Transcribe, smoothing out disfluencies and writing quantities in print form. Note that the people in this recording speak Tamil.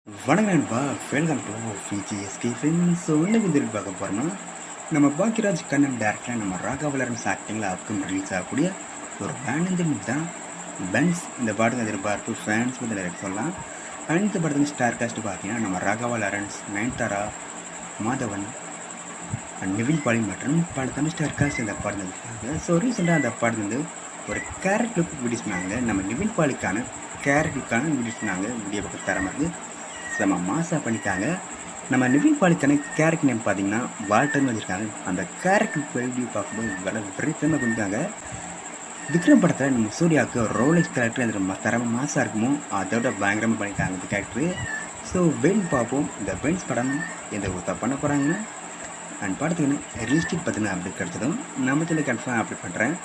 வணக்கம் நண்பா, welcome to VGSK films. So இன்னைக்கு வந்து பார்க்க போகிறோம்னா, நம்ம பாக்கியராஜ் கண்ணன் டேரக்டரில் நம்ம ராகவா லாரன்ஸ் ஆக்டிங்கில் அப்கம் ரிலீஸ் ஆகக்கூடிய ஒரு பேனந்தின் தான் பென்ஸ். இந்த பாட்டுக்கு எதிர்பார்ப்பு ஃபேன்ஸ் வந்து நிறைய சொல்லலாம். அண்ட் இந்த படத்துக்கு ஸ்டார் காஸ்ட் பார்த்தீங்கன்னா நம்ம ராகவா லாரன்ஸ், நயன்தாரா, மாதவன், நிவின் பாலி மற்றும் பல தமிழ் ஸ்டார் காஸ்ட் இந்த பாடம் இருக்காங்க. ஸோ ரீசெண்டாக அந்த பாடம் வந்து ஒரு கேரக்டருக்கு வீடியோ சொன்னாங்க. நம்ம நிவின் பாலிக்கான கேரக்டருக்கான வீடியோ சொன்னாங்க. வீடியோ பக்கம் தர மாதிரி செம்ம மாசாக பண்ணிட்டாங்க. நம்ம நிவின் பாலிக்கான கேரக்டர் நேம் பார்த்தீங்கன்னா வால்டர்னு வச்சுருக்காங்க. அந்த கேரக்டர் வீடியோ பார்க்கும்போது வெரி ஃபேமஸ் பண்ணிட்டாங்க. விக்ரம் படத்தில் நம்ம சூர்யாவுக்கு ரோலெக்ஸ் கேரக்டர் எந்த தரமாக மாசாக இருக்குமோ அதோட பயங்கரமாக பண்ணிட்டாங்க இந்த கேரக்டரு. ஸோ வென் பார்ப்போம் இந்த பென்ஸ் படம் எந்த ஊத்தா பண்ண போகிறாங்கன்னு. அண்ட் படத்துக்குன்னு ரிலீஸ் டேட் பார்த்தீங்கன்னா அப்படி கிடச்சதும் நம்ம கன்ஃபார்ம் அப்படி பண்ணுறேன்.